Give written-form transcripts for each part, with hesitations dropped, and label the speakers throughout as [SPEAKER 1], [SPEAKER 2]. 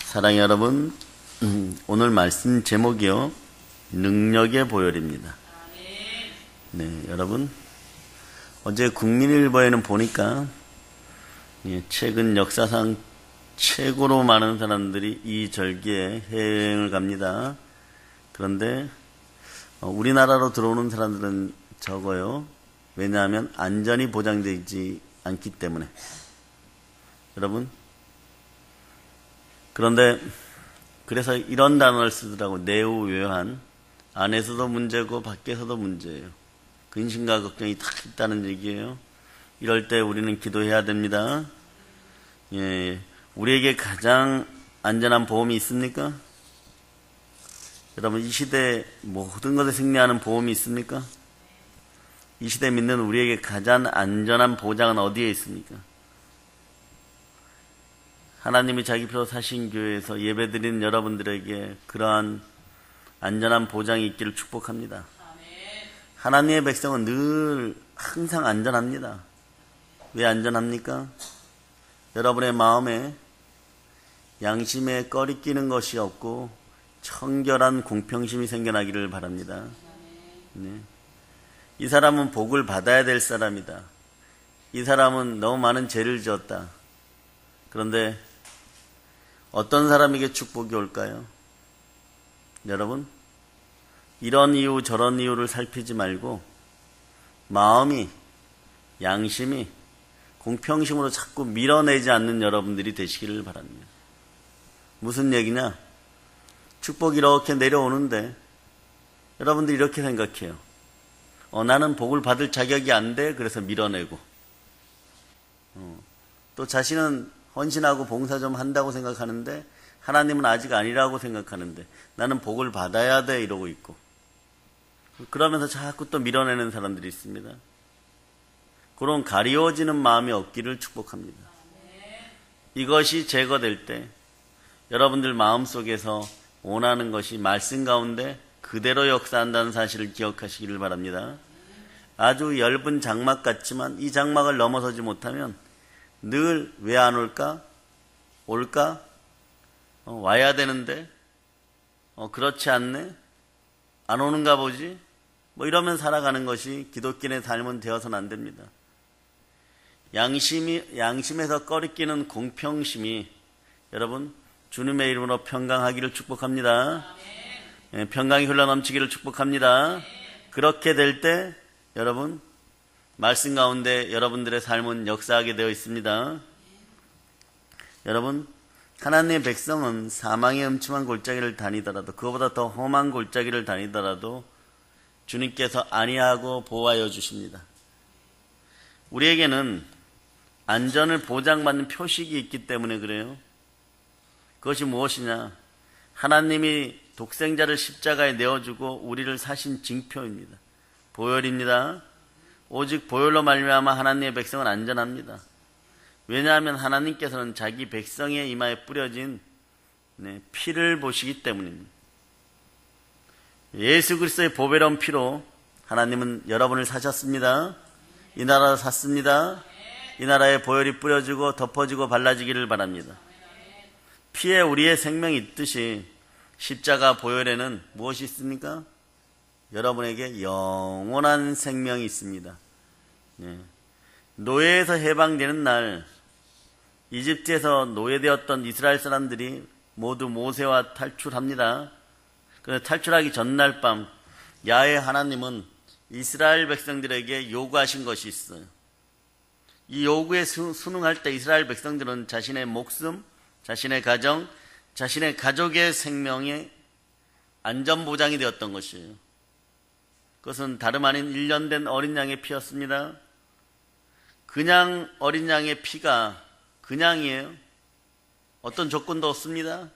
[SPEAKER 1] 사랑의 여러분, 오늘 말씀 제목이요, 능력의 보혈입니다. 네, 여러분, 어제 국민일보에는 보니까 최근 역사상 최고로 많은 사람들이 이 절기에 해외여행을 갑니다. 그런데 우리나라로 들어오는 사람들은 적어요. 왜냐하면 안전이 보장되지 않기 때문에. 여러분, 그런데 그래서 이런 단어를 쓰더라고. 내우외환. 안에서도 문제고 밖에서도 문제예요. 근심과 걱정이 다 있다는 얘기예요. 이럴 때 우리는 기도해야 됩니다. 우리에게 가장 안전한 보험이 있습니까? 여러분, 이 시대에 모든 것에 승리하는 보험이 있습니까? 이 시대에 믿는 우리에게 가장 안전한 보장은 어디에 있습니까? 하나님이 자기 피로 사신 교회에서 예배드리는 여러분들에게 그러한 안전한 보장이 있기를 축복합니다. 하나님의 백성은 늘 항상 안전합니다. 왜 안전합니까? 여러분의 마음에 양심에 꺼리끼는 것이 없고 청결한 공평심이 생겨나기를 바랍니다. 네. 이 사람은 복을 받아야 될 사람이다. 이 사람은 너무 많은 죄를 지었다. 그런데 어떤 사람에게 축복이 올까요? 여러분, 이런 이유 저런 이유를 살피지 말고 마음이, 양심이 공평심으로 자꾸 밀어내지 않는 여러분들이 되시기를 바랍니다. 무슨 얘기냐? 축복이 이렇게 내려오는데 여러분들이 이렇게 생각해요. 나는 복을 받을 자격이 안 돼. 그래서 밀어내고 또 자신은 헌신하고 봉사 좀 한다고 생각하는데 하나님은 아직 아니라고 생각하는데 나는 복을 받아야 돼 이러고 있고, 그러면서 자꾸 또 밀어내는 사람들이 있습니다. 그런 가리워지는 마음이 없기를 축복합니다. 이것이 제거될 때 여러분들 마음속에서 원하는 것이 말씀 가운데 그대로 역사한다는 사실을 기억하시기를 바랍니다. 아주 엷은 장막 같지만 이 장막을 넘어서지 못하면 늘 왜 안 올까? 올까? 와야 되는데 그렇지 않네? 안 오는가 보지? 이러면 살아가는 것이 기독교인의 삶은 되어서는 안 됩니다. 양심에서 꺼리끼는 공평심이 여러분 주님의 이름으로 평강하기를 축복합니다. 평강이 흘러넘치기를 축복합니다. 그렇게 될 때 여러분 말씀 가운데 여러분들의 삶은 역사하게 되어 있습니다. 여러분, 하나님의 백성은 사망의 음침한 골짜기를 다니더라도, 그거보다 더 험한 골짜기를 다니더라도 주님께서 안위하고 보호하여 주십니다. 우리에게는 안전을 보장받는 표식이 있기 때문에 그래요. 그것이 무엇이냐? 하나님이 독생자를 십자가에 내어주고 우리를 사신 징표입니다. 보혈입니다. 오직 보혈로 말미암아 하나님의 백성은 안전합니다. 왜냐하면 하나님께서는 자기 백성의 이마에 뿌려진 피를 보시기 때문입니다. 예수 그리스도의 보배로운 피로 하나님은 여러분을 사셨습니다. 이 나라를 샀습니다. 이 나라에 보혈이 뿌려지고 덮어지고 발라지기를 바랍니다. 피에 우리의 생명이 있듯이 십자가 보혈에는 무엇이 있습니까? 여러분에게 영원한 생명이 있습니다. 노예에서 해방되는 날 이집트에서 노예되었던 이스라엘 사람들이 모두 모세와 탈출합니다. 그런데 탈출하기 전날 밤 야훼 하나님은 이스라엘 백성들에게 요구하신 것이 있어요. 이 요구에 순응할 때 이스라엘 백성들은 자신의 목숨, 자신의 가정, 자신의 가족의 생명에 안전보장이 되었던 것이에요. 그것은 다름 아닌 1년 된 어린 양의 피였습니다. 그냥 어린 양의 피가 그냥이에요. 어떤 조건도 없습니다.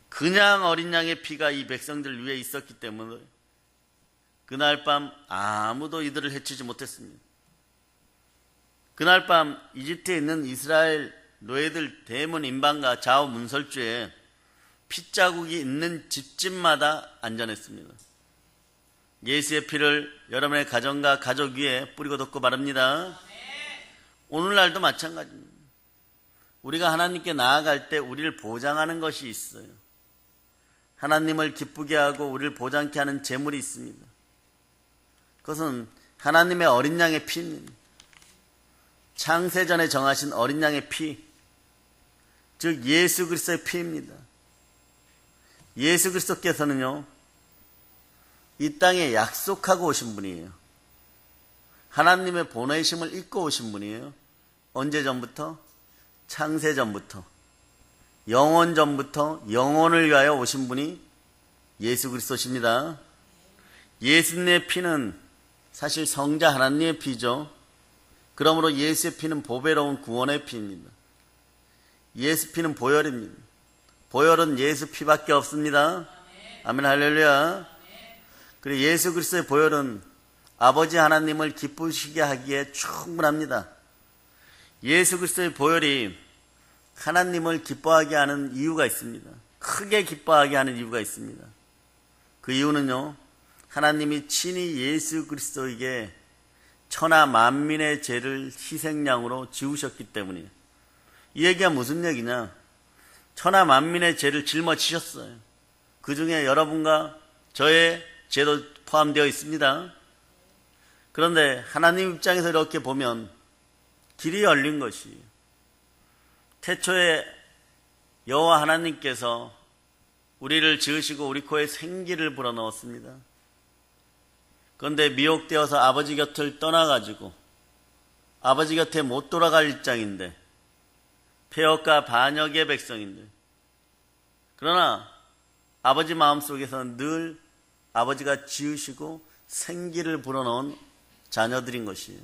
[SPEAKER 1] 그냥 어린 양의 피가 이 백성들 위에 있었기 때문에 그날 밤 아무도 이들을 해치지 못했습니다. 그날 밤 이집트에 있는 이스라엘 노예들 대문 임방과 좌우 문설주에 핏자국이 있는 집집마다 안전했습니다. 예수의 피를 여러분의 가정과 가족 위에 뿌리고 덮고 바릅니다. 오늘날도 마찬가지입니다. 우리가 하나님께 나아갈 때 우리를 보장하는 것이 있어요. 하나님을 기쁘게 하고 우리를 보장케 하는 제물이 있습니다. 그것은 하나님의 어린 양의 피입니다. 창세전에 정하신 어린 양의 피, 즉 예수 그리스도의 피입니다. 예수 그리스도께서는요, 이 땅에 약속하고 오신 분이에요. 하나님의 보내심을 잊고 오신 분이에요. 언제 전부터? 창세 전부터. 영원 전부터 영원을 위하여 오신 분이 예수 그리스도십니다. 예수님의 피는 사실 성자 하나님의 피죠. 그러므로 예수의 피는 보배로운 구원의 피입니다. 예수 피는 보혈입니다. 보혈은 예수 피밖에 없습니다. 아멘 할렐루야. 그리고 예수 그리스도의 보혈은 아버지 하나님을 기쁘시게 하기에 충분합니다. 예수 그리스도의 보혈이 하나님을 기뻐하게 하는 이유가 있습니다. 크게 기뻐하게 하는 이유가 있습니다. 그 이유는요, 하나님이 친히 예수 그리스도에게 천하 만민의 죄를 희생양으로 지우셨기 때문이에요. 이 얘기가 무슨 얘기냐? 천하 만민의 죄를 짊어지셨어요. 그 중에 여러분과 저의 죄도 포함되어 있습니다. 그런데 하나님 입장에서 이렇게 보면 길이 열린 것이, 태초에 여호와 하나님께서 우리를 지으시고 우리 코에 생기를 불어넣었습니다. 그런데 미혹되어서 아버지 곁을 떠나가지고 아버지 곁에 못 돌아갈 입장인데, 폐역과 반역의 백성인데, 그러나 아버지 마음속에서는 늘 아버지가 지으시고 생기를 불어넣은 자녀들인 것이에요.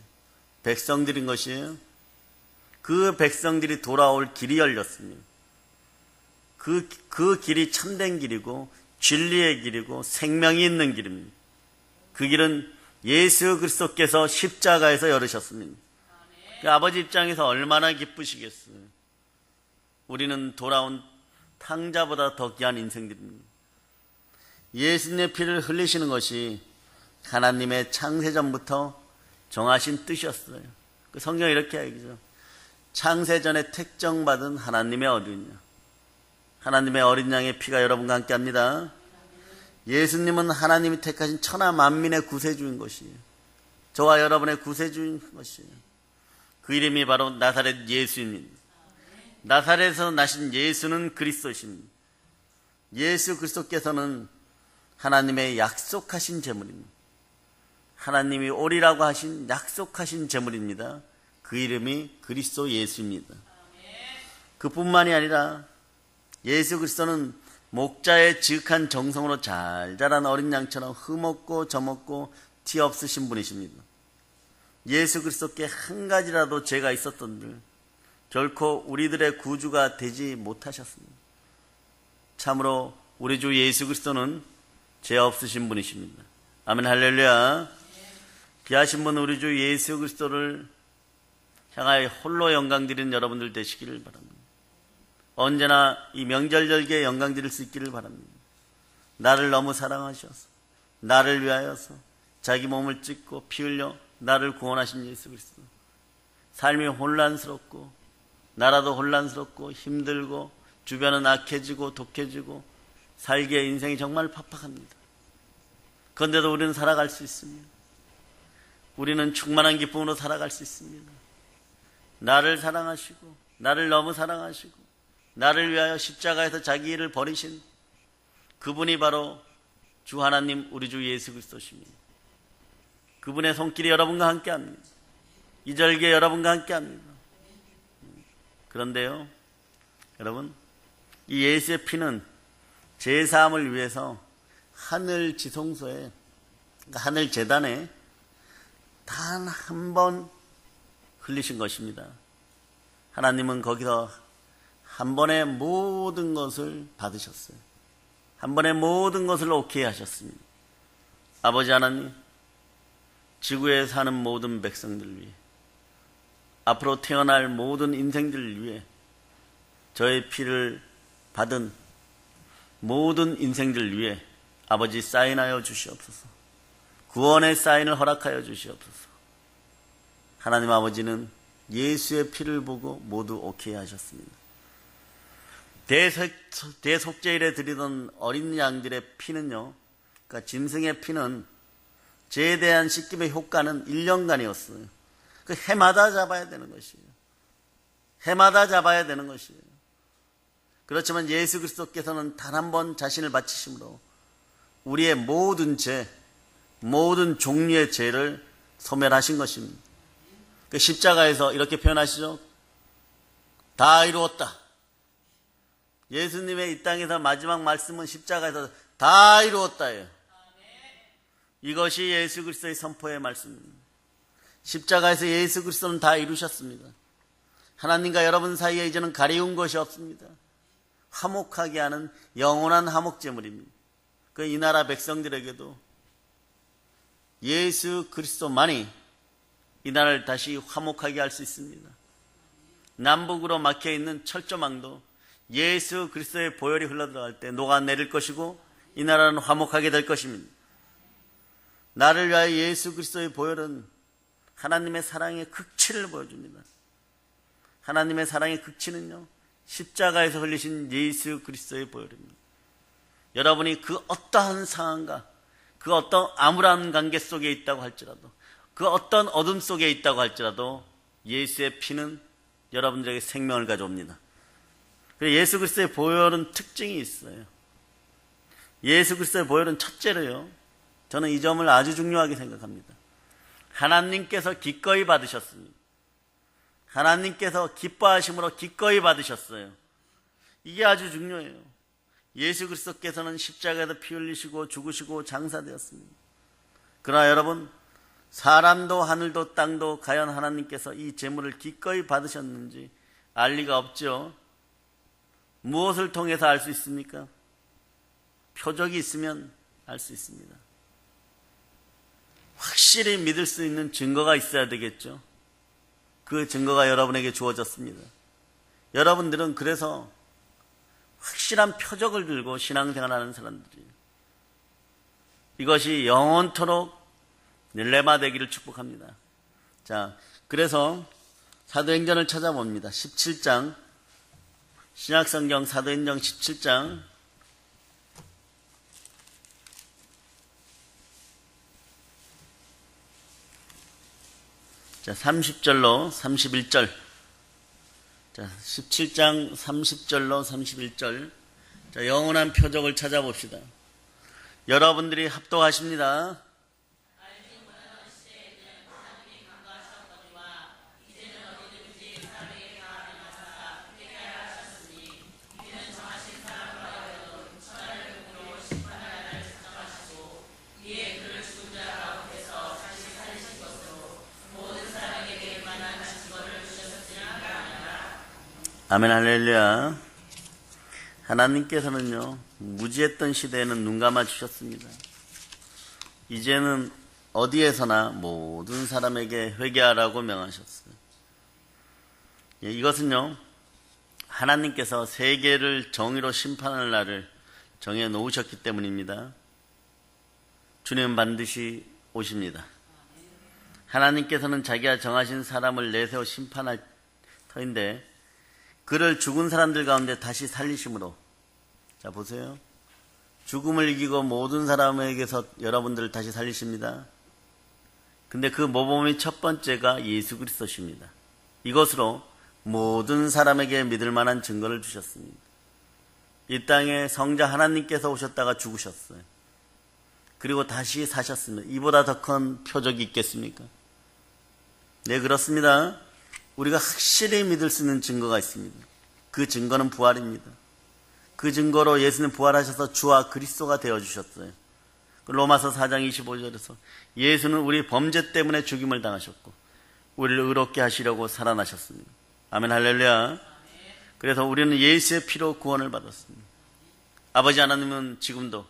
[SPEAKER 1] 백성들인 것이에요. 그 백성들이 돌아올 길이 열렸습니다. 그 길이 참된 길이고 진리의 길이고 생명이 있는 길입니다. 그 길은 예수 그리스도께서 십자가에서 열으셨습니다. 그 아버지 입장에서 얼마나 기쁘시겠어요. 우리는 돌아온 탕자보다 더 귀한 인생들입니다. 예수님의 피를 흘리시는 것이 하나님의 창세전부터 정하신 뜻이었어요. 그 성경이 이렇게 얘기죠. 창세전에 택정받은 하나님의 어린 양, 하나님의 어린 양의 피가 여러분과 함께 합니다. 예수님은 하나님이 택하신 천하 만민의 구세주인 것이에요. 저와 여러분의 구세주인 것이에요. 그 이름이 바로 나사렛 예수입니다. 나사렛에서 나신 예수는 그리스도십니다. 예수 그리스도께서는 하나님의 약속하신 제물입니다. 하나님이 오리라고 하신 약속하신 제물입니다. 그 이름이 그리스도 예수입니다. 그뿐만이 아니라 예수 그리스도는 목자의 지극한 정성으로 잘 자란 어린 양처럼 흠없고 점없고 티 없으신 분이십니다. 예수 그리스도께 한 가지라도 죄가 있었던들 결코 우리들의 구주가 되지 못하셨습니다. 참으로 우리 주 예수 그리스도는 죄 없으신 분이십니다. 아멘 할렐루야. 귀하신 분 우리 주 예수 그리스도를 향하여 홀로 영광 드리는 여러분들 되시기를 바랍니다. 언제나 이 명절절기에 영광 드릴 수 있기를 바랍니다. 나를 너무 사랑하셔서 나를 위하여서 자기 몸을 찢고 피 흘려 나를 구원하신 예수 그리스도. 삶이 혼란스럽고 나라도 혼란스럽고 힘들고 주변은 악해지고 독해지고 살기에 인생이 정말 팍팍합니다. 그런데도 우리는 살아갈 수 있습니다. 우리는 충만한 기쁨으로 살아갈 수 있습니다. 나를 사랑하시고 나를 너무 사랑하시고 나를 위하여 십자가에서 자기 일을 버리신 그분이 바로 주 하나님 우리 주 예수 그리스도십니다. 그분의 손길이 여러분과 함께합니다. 이 절기에 여러분과 함께합니다. 그런데요, 여러분, 이 예수의 피는 제사함을 위해서 하늘 지성소에, 그러니까 하늘 제단에 단 한 번 흘리신 것입니다. 하나님은 거기서 한 번에 모든 것을 받으셨어요. 한 번에 모든 것을 오케이 하셨습니다. 아버지 하나님, 지구에 사는 모든 백성들 위해, 앞으로 태어날 모든 인생들을 위해 저의 피를 받은 모든 인생들을 위해 아버지 사인하여 주시옵소서. 구원의 사인을 허락하여 주시옵소서. 하나님 아버지는 예수의 피를 보고 모두 오케이 하셨습니다. 대속죄일에 드리던 어린 양들의 피는요, 그러니까 짐승의 피는 죄에 대한 씻김의 효과는 1년간이었어요. 그 해마다 잡아야 되는 것이에요. 해마다 잡아야 되는 것이에요. 그렇지만 예수 그리스도께서는 단 한 번 자신을 바치심으로 우리의 모든 죄, 모든 종류의 죄를 소멸하신 것입니다. 그 십자가에서 이렇게 표현하시죠. 다 이루었다. 예수님의 이 땅에서 마지막 말씀은 십자가에서 다 이루었다예요. 이것이 예수 그리스도의 선포의 말씀입니다. 십자가에서 예수 그리스도는 다 이루셨습니다. 하나님과 여러분 사이에 이제는 가리운 것이 없습니다. 화목하게 하는 영원한 화목제물입니다. 그 이 나라 백성들에게도 예수 그리스도만이 이 나라를 다시 화목하게 할 수 있습니다. 남북으로 막혀있는 철조망도 예수 그리스도의 보혈이 흘러들어갈 때 녹아내릴 것이고 이 나라는 화목하게 될 것입니다. 나를 위하여 예수 그리스도의 보혈은 하나님의 사랑의 극치를 보여줍니다. 하나님의 사랑의 극치는요, 십자가에서 흘리신 예수 그리스도의 보혈입니다. 여러분이 그 어떠한 상황과 그 어떤 암울한 관계 속에 있다고 할지라도, 그 어떤 어둠 속에 있다고 할지라도 예수의 피는 여러분들에게 생명을 가져옵니다. 그리고 예수 그리스도의 보혈은 특징이 있어요. 예수 그리스도의 보혈은 첫째로요, 저는 이 점을 아주 중요하게 생각합니다. 하나님께서 기꺼이 받으셨습니다. 하나님께서 기뻐하심으로 기꺼이 받으셨어요. 이게 아주 중요해요. 예수 그리스도께서는 십자가에서 피 흘리시고 죽으시고 장사되었습니다. 그러나 여러분, 사람도 하늘도 땅도 과연 하나님께서 이 제물을 기꺼이 받으셨는지 알 리가 없죠. 무엇을 통해서 알 수 있습니까? 표적이 있으면 알 수 있습니다. 확실히 믿을 수 있는 증거가 있어야 되겠죠. 그 증거가 여러분에게 주어졌습니다. 여러분들은 그래서 확실한 표적을 들고 신앙생활하는 사람들이에요. 이것이 영원토록 렐레마 되기를 축복합니다. 자, 그래서 사도행전을 찾아봅니다. 17장, 신약성경 사도행전 17장, 자, 30절로 31절. 자, 17장 30절로 31절. 자, 영원한 표적을 찾아봅시다. 여러분들이 합독하십니다. 아멘, 할렐루야. 하나님께서는요, 무지했던 시대에는 눈 감아 주셨습니다. 이제는 어디에서나 모든 사람에게 회개하라고 명하셨어요. 예, 이것은요, 하나님께서 세계를 정의로 심판할 날을 정해 놓으셨기 때문입니다. 주님은 반드시 오십니다. 하나님께서는 자기가 정하신 사람을 내세워 심판할 터인데, 그를 죽은 사람들 가운데 다시 살리심으로, 자 보세요. 죽음을 이기고 모든 사람에게서 여러분들을 다시 살리십니다. 근데 그 모범의 첫 번째가 예수 그리스도십니다. 이것으로 모든 사람에게 믿을 만한 증거를 주셨습니다. 이 땅에 성자 하나님께서 오셨다가 죽으셨어요. 그리고 다시 사셨습니다. 이보다 더 큰 표적이 있겠습니까? 네, 그렇습니다. 우리가 확실히 믿을 수 있는 증거가 있습니다. 그 증거는 부활입니다. 그 증거로 예수님 부활하셔서 주와 그리스도가 되어주셨어요. 로마서 4장 25절에서 예수는 우리 범죄 때문에 죽임을 당하셨고 우리를 의롭게 하시려고 살아나셨습니다. 아멘, 할렐루야. 그래서 우리는 예수의 피로 구원을 받았습니다. 아버지 하나님은 지금도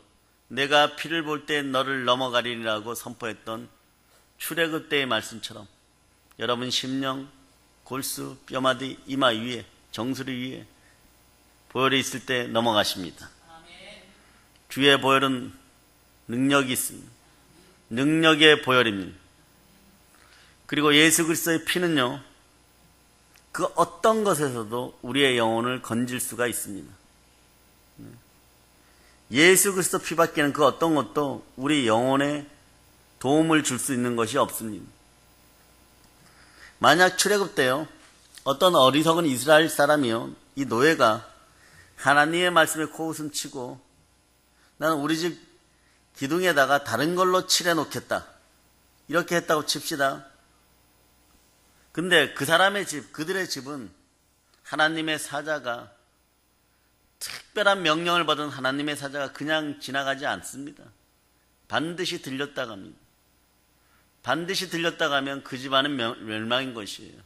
[SPEAKER 1] 내가 피를 볼 때 너를 넘어가리라고 선포했던 출애굽 때의 말씀처럼 여러분 심령, 골수, 뼈마디, 이마 위에, 정수리 위에 보혈이 있을 때 넘어가십니다. 주의 보혈은 능력이 있습니다. 능력의 보혈입니다. 그리고 예수 그리스도의 피는요, 그 어떤 것에서도 우리의 영혼을 건질 수가 있습니다. 예수 그리스도 피밖에는 그 어떤 것도 우리 영혼에 도움을 줄 수 있는 것이 없습니다. 만약 출애굽 때요, 어떤 어리석은 이스라엘 사람이요, 이 노예가 하나님의 말씀에 코웃음 치고 나는 우리 집 기둥에다가 다른 걸로 칠해 놓겠다, 이렇게 했다고 칩시다. 근데 그 사람의 집, 그들의 집은 하나님의 사자가, 특별한 명령을 받은 하나님의 사자가 그냥 지나가지 않습니다. 반드시 들렸다 갑니다. 반드시 들렸다 가면 그 집안은 멸망인 것이에요.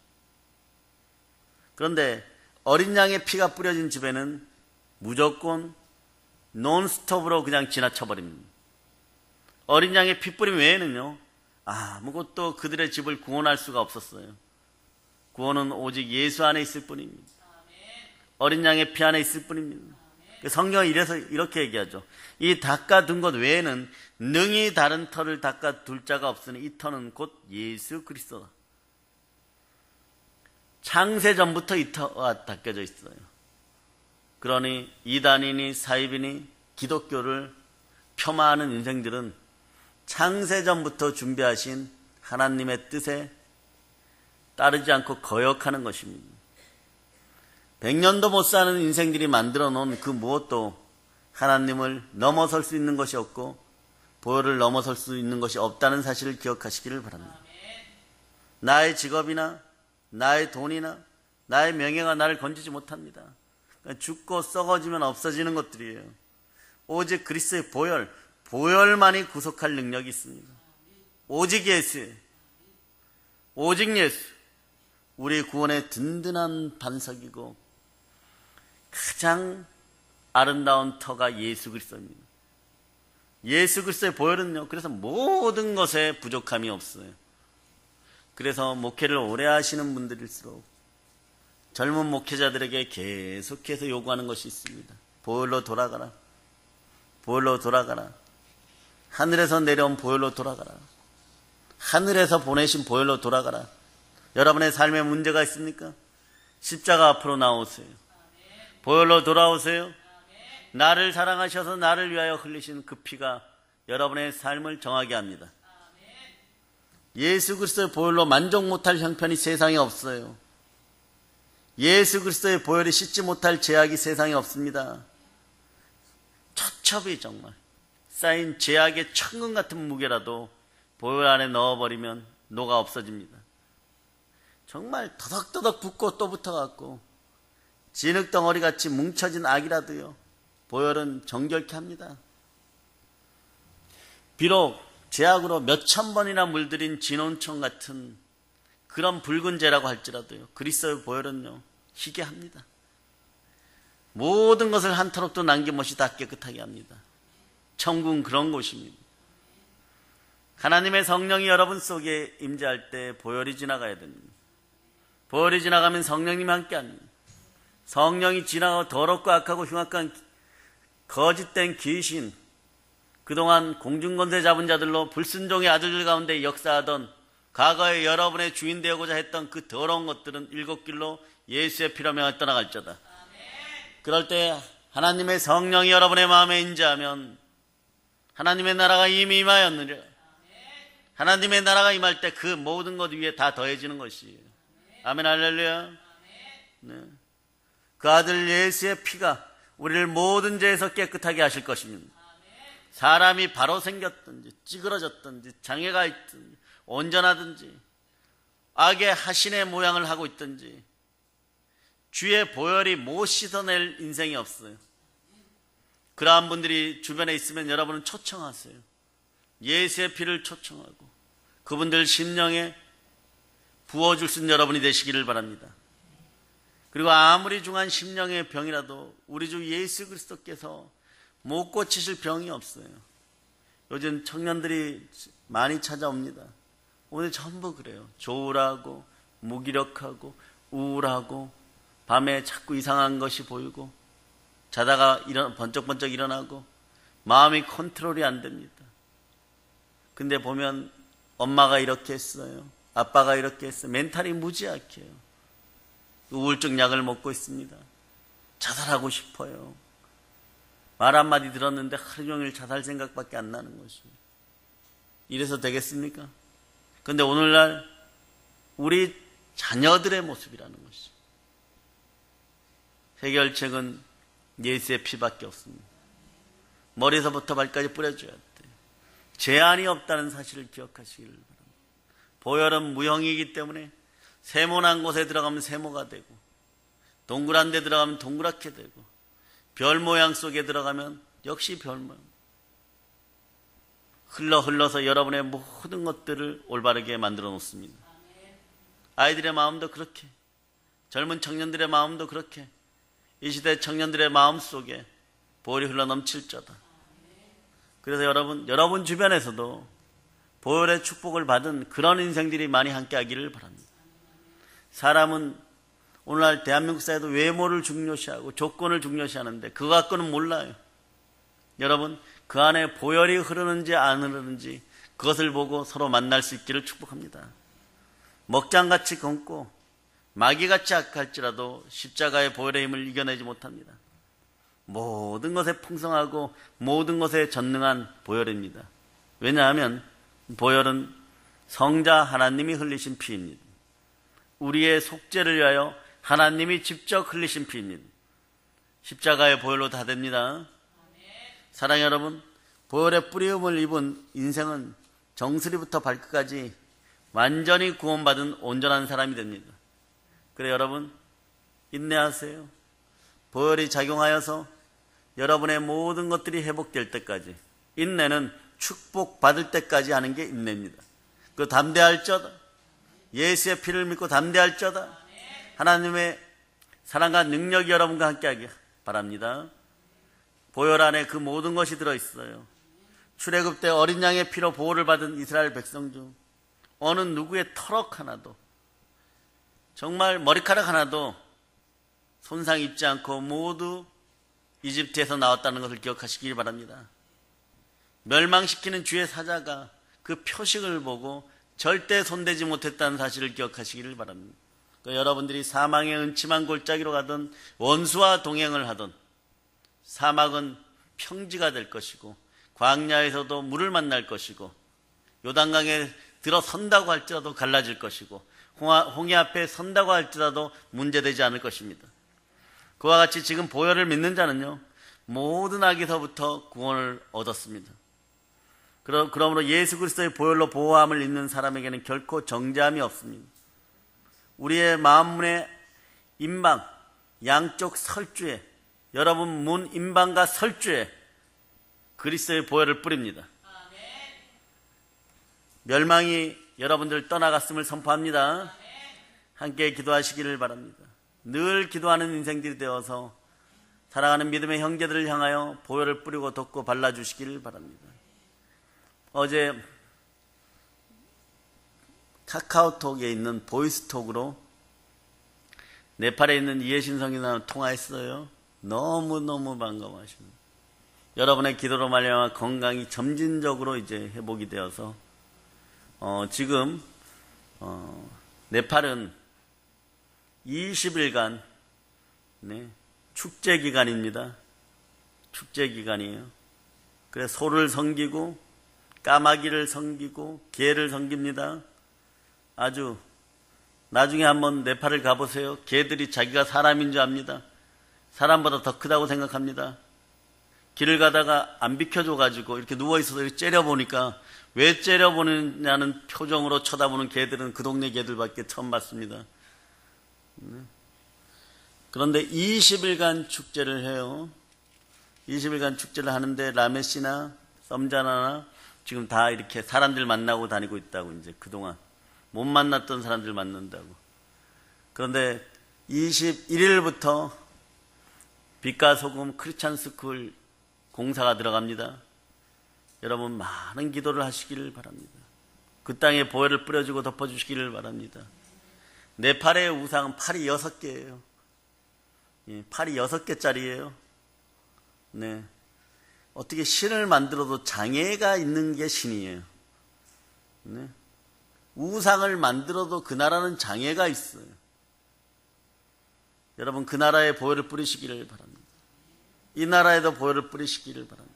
[SPEAKER 1] 그런데 어린 양의 피가 뿌려진 집에는 무조건 논스톱으로 그냥 지나쳐버립니다. 어린 양의 피 뿌림 외에는요, 아무것도 그들의 집을 구원할 수가 없었어요. 구원은 오직 예수 안에 있을 뿐입니다. 어린 양의 피 안에 있을 뿐입니다. 성경은 이렇게 얘기하죠. 이 닦아둔 것 외에는 능히 다른 터를 닦아둘 자가 없으니 이 터는 곧 예수 그리스도다. 창세전부터 이 터가 닦여져 있어요. 그러니 이단이니 사입이니 기독교를 폄하하는 인생들은 창세전부터 준비하신 하나님의 뜻에 따르지 않고 거역하는 것입니다. 100년도 못 사는 인생들이 만들어 놓은 그 무엇도 하나님을 넘어설 수 있는 것이 없고 보혈을 넘어설 수 있는 것이 없다는 사실을 기억하시기를 바랍니다. 나의 직업이나 나의 돈이나 나의 명예가 나를 건지지 못합니다. 죽고 썩어지면 없어지는 것들이에요. 오직 그리스도의 보혈만이 구속할 능력이 있습니다. 오직 예수예요. 오직 예수. 우리 구원의 든든한 반석이고 가장 아름다운 터가 예수 그리스도입니다. 예수 그리스도의 보혈은요, 그래서 모든 것에 부족함이 없어요. 그래서 목회를 오래 하시는 분들일수록 젊은 목회자들에게 계속해서 요구하는 것이 있습니다. 보혈로 돌아가라. 보혈로 돌아가라. 하늘에서 내려온 보혈로 돌아가라. 하늘에서 보내신 보혈로 돌아가라. 여러분의 삶에 문제가 있습니까? 십자가 앞으로 나오세요. 보혈로 돌아오세요. 나를 사랑하셔서 나를 위하여 흘리신 그 피가 여러분의 삶을 정하게 합니다. 예수 그리스도의 보혈로 만족 못할 형편이 세상에 없어요. 예수 그리스도의 보혈이 씻지 못할 죄악이 세상에 없습니다. 첩첩이 정말 쌓인 죄악의 천근 같은 무게라도 보혈 안에 넣어버리면 녹아 없어집니다. 정말 더덕더덕 붙고 또 붙어갖고 진흙덩어리같이 뭉쳐진 악이라도요, 보혈은 정결케 합니다. 비록 죄악으로 몇천 번이나 물들인 진온청 같은 그런 붉은 죄라고 할지라도요, 그리스도의 보혈은요, 희게 합니다. 모든 것을 한터럭도 남김없이 다 깨끗하게 합니다. 천국은 그런 곳입니다. 하나님의 성령이 여러분 속에 임재할 때 보혈이 지나가야 됩니다. 보혈이 지나가면 성령님이 함께합니다. 성령이 지나가고 더럽고 악하고 흉악한 거짓된 귀신, 그동안 공중권세 잡은 자들로 불순종의 아들들 가운데 역사하던 과거에 여러분의 주인 되고자 했던 그 더러운 것들은 일곱 길로 예수의 피로 명하여 떠나갈지어다. 그럴 때 하나님의 성령이 여러분의 마음에 임재하면 하나님의 나라가 이미 임하였느니라. 하나님의 나라가 임할 때 그 모든 것 위에 다 더해지는 것이에요. 아멘, 할렐루야. 네. 그 아들 예수의 피가 우리를 모든 죄에서 깨끗하게 하실 것입니다. 사람이 바로 생겼든지 찌그러졌든지 장애가 있든지 온전하든지 악의 하신의 모양을 하고 있든지 주의 보혈이 못 씻어낼 인생이 없어요. 그러한 분들이 주변에 있으면 여러분은 초청하세요. 예수의 피를 초청하고 그분들 심령에 부어줄 수 있는 여러분이 되시기를 바랍니다. 그리고 아무리 중한 심령의 병이라도 우리 주 예수 그리스도께서 못 고치실 병이 없어요. 요즘 청년들이 많이 찾아옵니다. 오늘 전부 그래요. 조울하고 무기력하고 우울하고 밤에 자꾸 이상한 것이 보이고 자다가 번쩍번쩍 일어나고 마음이 컨트롤이 안 됩니다. 근데 보면 엄마가 이렇게 했어요. 아빠가 이렇게 했어요. 멘탈이 무지약해요. 우울증 약을 먹고 있습니다. 자살하고 싶어요. 말 한마디 들었는데 하루 종일 자살 생각밖에 안 나는 것입니다. 이래서 되겠습니까? 그런데 오늘날 우리 자녀들의 모습이라는 것이죠. 해결책은 예수의 피밖에 없습니다. 머리에서부터 발까지 뿌려줘야 돼요. 제한이 없다는 사실을 기억하시기를 바랍니다. 보혈은 무형이기 때문에 세모난 곳에 들어가면 세모가 되고, 동그란 데 들어가면 동그랗게 되고, 별 모양 속에 들어가면 역시 별 모양. 흘러서 여러분의 모든 것들을 올바르게 만들어 놓습니다. 아이들의 마음도 그렇게, 젊은 청년들의 마음도 그렇게, 이 시대 청년들의 마음 속에 보혈이 흘러 넘칠 자다. 그래서 여러분 주변에서도 보혈의 축복을 받은 그런 인생들이 많이 함께 하기를 바랍니다. 사람은 오늘날 대한민국 사회도 외모를 중요시하고 조건을 중요시하는데 그거 갖고는 몰라요. 여러분, 그 안에 보혈이 흐르는지 안 흐르는지 그것을 보고 서로 만날 수 있기를 축복합니다. 먹장같이 검고 마귀같이 악할지라도 십자가의 보혈의 힘을 이겨내지 못합니다. 모든 것에 풍성하고 모든 것에 전능한 보혈입니다. 왜냐하면 보혈은 성자 하나님이 흘리신 피입니다. 우리의 속죄를 위하여 하나님이 직접 흘리신 피입니다. 십자가의 보혈로 다 됩니다. 사랑하는 여러분, 보혈의 뿌리움을 입은 인생은 정수리부터 발끝까지 완전히 구원받은 온전한 사람이 됩니다. 그래 여러분, 인내하세요. 보혈이 작용하여서 여러분의 모든 것들이 회복될 때까지, 인내는 축복받을 때까지 하는 게 인내입니다. 그 담대할지어다. 예수의 피를 믿고 담대할지어다. 하나님의 사랑과 능력이 여러분과 함께하기 바랍니다. 보혈 안에 그 모든 것이 들어있어요. 출애굽 때 어린 양의 피로 보호를 받은 이스라엘 백성 중 어느 누구의 털럭 하나도, 정말 머리카락 하나도 손상 입지 않고 모두 이집트에서 나왔다는 것을 기억하시기 바랍니다. 멸망시키는 주의 사자가 그 표식을 보고 절대 손대지 못했다는 사실을 기억하시기를 바랍니다. 그러니까 여러분들이 사망의 음침한 골짜기로 가던, 원수와 동행을 하던, 사막은 평지가 될 것이고 광야에서도 물을 만날 것이고 요단강에 들어선다고 할지라도 갈라질 것이고 홍해 앞에 선다고 할지라도 문제되지 않을 것입니다. 그와 같이 지금 보혈을 믿는 자는요, 모든 악에서부터 구원을 얻었습니다. 그러므로 예수 그리스도의 보혈로 보호함을 입는 사람에게는 결코 정죄함이 없습니다. 우리의 마음문의 임방, 양쪽 설주에, 여러분 문 임방과 설주에 그리스도의 보혈을 뿌립니다. 멸망이 여러분들 떠나갔음을 선포합니다. 함께 기도하시기를 바랍니다. 늘 기도하는 인생들이 되어서 사랑하는 믿음의 형제들을 향하여 보혈을 뿌리고 덮고 발라주시기를 바랍니다. 어제 카카오톡에 있는 보이스톡으로 네팔에 있는 이해신 성인하고 통화했어요. 너무너무 반가워하십니다. 여러분의 기도로 말미암아 건강이 점진적으로 이제 회복이 되어서 지금 네팔은 20일간 축제 기간입니다. 축제 기간이에요. 그래서 소를 섬기고 까마귀를 섬기고 개를 섬깁니다. 아주 나중에 한번 네팔을 가보세요. 개들이 자기가 사람인 줄 압니다. 사람보다 더 크다고 생각합니다. 길을 가다가 안 비켜줘가지고 이렇게 누워있어서 이렇게 째려보니까 왜 째려보느냐는 표정으로 쳐다보는 개들은 그 동네 개들밖에 처음 봤습니다. 그런데 20일간 축제를 해요. 20일간 축제를 하는데 라메시나 썸자나나 지금 다 이렇게 사람들 만나고 다니고 있다고, 이제 그동안 못 만났던 사람들 만난다고. 그런데 21일부터 빛과 소금 크리스찬 스쿨 공사가 들어갑니다. 여러분 많은 기도를 하시기를 바랍니다. 그 땅에 보혈을 뿌려주고 덮어주시기를 바랍니다. 네팔의 우상은 팔이 6개예요. 팔이 6개짜리예요. 네. 어떻게 신을 만들어도 장애가 있는 게 신이에요. 네. 우상을 만들어도 그 나라는 장애가 있어요. 여러분 그 나라에 보혈을 뿌리시기를 바랍니다. 이 나라에도 보혈을 뿌리시기를 바랍니다.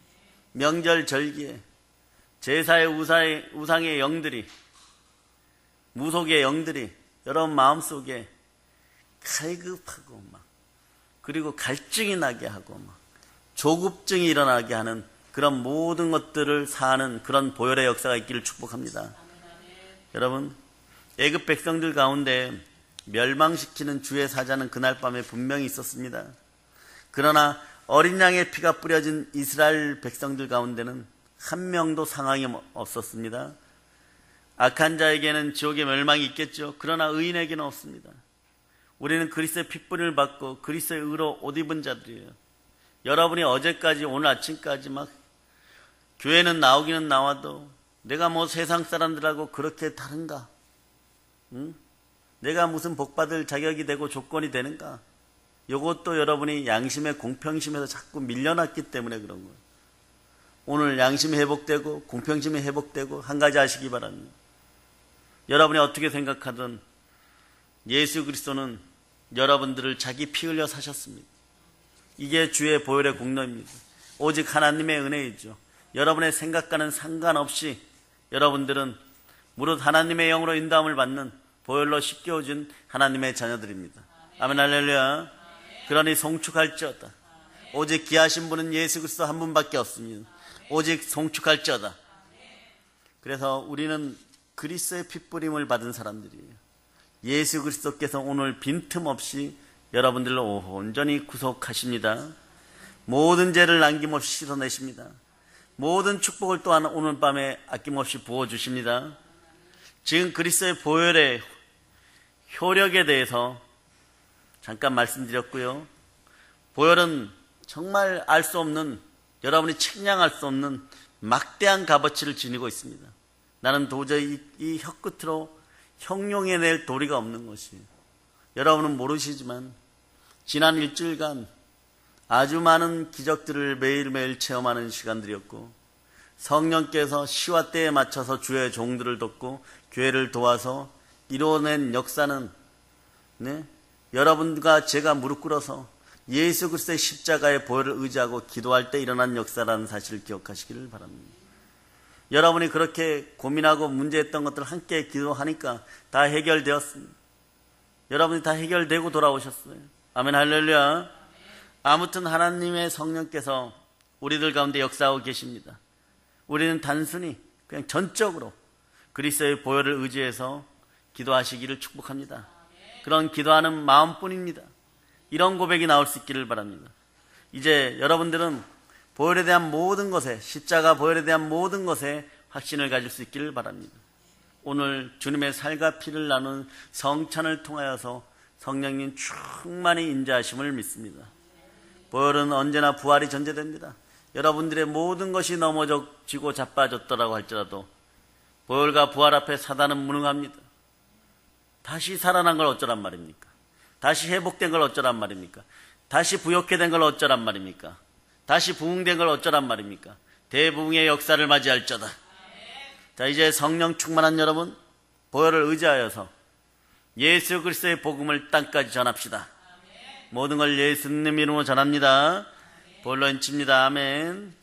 [SPEAKER 1] 명절 절기에 제사의 우상의 영들이, 무속의 영들이 여러분 마음속에 갈급하고 막, 그리고 갈증이 나게 하고 막 조급증이 일어나게 하는 그런 모든 것들을 사하는 그런 보혈의 역사가 있기를 축복합니다. 여러분, 애굽 백성들 가운데 멸망시키는 주의 사자는 그날 밤에 분명히 있었습니다. 그러나 어린 양의 피가 뿌려진 이스라엘 백성들 가운데는 한 명도 상황이 없었습니다. 악한 자에게는 지옥의 멸망이 있겠죠. 그러나 의인에게는 없습니다. 우리는 그리스도의 핏뿌림을 받고 그리스도의 의로 옷 입은 자들이에요. 여러분이 어제까지 오늘 아침까지 막 교회는 나오기는 나와도 내가 뭐 세상 사람들하고 그렇게 다른가? 응? 내가 무슨 복받을 자격이 되고 조건이 되는가? 이것도 여러분이 양심의 공평심에서 자꾸 밀려났기 때문에 그런 거예요. 오늘 양심이 회복되고 공평심이 회복되고 한 가지 아시기 바랍니다. 여러분이 어떻게 생각하든 예수 그리스도는 여러분들을 자기 피 흘려 사셨습니다. 이게 주의 보혈의 공로입니다. 오직 하나님의 은혜이죠. 여러분의 생각과는 상관없이 여러분들은 무릇 하나님의 영으로 인도함을 받는 보혈로 씻겨진 하나님의 자녀들입니다. 아멘 할렐루야. 그러니 송축할지어다. 오직 귀하신 분은 예수 그리스도 한 분밖에 없습니다. 오직 송축할지어다. 그래서 우리는 그리스도의 핏뿌림을 받은 사람들이에요. 예수 그리스도께서 오늘 빈틈없이 여러분들을 온전히 구속하십니다. 모든 죄를 남김없이 씻어내십니다. 모든 축복을 또한 오늘 밤에 아낌없이 부어주십니다. 지금 그리스도의 보혈의 효력에 대해서 잠깐 말씀드렸고요. 보혈은 정말 알 수 없는, 여러분이 측량할 수 없는 막대한 값어치를 지니고 있습니다. 나는 도저히 이 혀끝으로 형용해낼 도리가 없는 것이에요. 여러분은 모르시지만 지난 일주일간 아주 많은 기적들을 매일매일 체험하는 시간들이었고, 성령께서 시와 때에 맞춰서 주의 종들을 돕고 교회를 도와서 이루어낸 역사는 여러분과 제가 무릎 꿇어서 예수 그리스도의 십자가의 보혈을 의지하고 기도할 때 일어난 역사라는 사실을 기억하시기를 바랍니다. 여러분이 그렇게 고민하고 문제했던 것들을 함께 기도하니까 다 해결되었습니다. 여러분이 다 해결되고 돌아오셨어요. 아멘 할렐루야. 아무튼 하나님의 성령께서 우리들 가운데 역사하고 계십니다. 우리는 단순히 그냥 전적으로 그리스도의 보혈을 의지해서 기도하시기를 축복합니다. 그런 기도하는 마음뿐입니다. 이런 고백이 나올 수 있기를 바랍니다. 이제 여러분들은 보혈에 대한 모든 것에, 십자가 보혈에 대한 모든 것에 확신을 가질 수 있기를 바랍니다. 오늘 주님의 살과 피를 나눈 성찬을 통하여서 성령님 충만히 인자하심을 믿습니다. 보혈은 언제나 부활이 전제됩니다. 여러분들의 모든 것이 넘어지고 자빠졌더라고 할지라도 보혈과 부활 앞에 사단은 무능합니다. 다시 살아난 걸 어쩌란 말입니까? 다시 회복된 걸 어쩌란 말입니까? 다시 부욕해 된 걸 어쩌란 말입니까? 다시 부흥된 걸 어쩌란 말입니까? 대부흥의 역사를 맞이할저다. 자, 이제 성령 충만한 여러분, 보혈을 의지하여서 예수 그리스도의 복음을 땅까지 전합시다. 모든 걸 예수님 이름으로 전합니다. 보혈로 인칩니다. 아멘.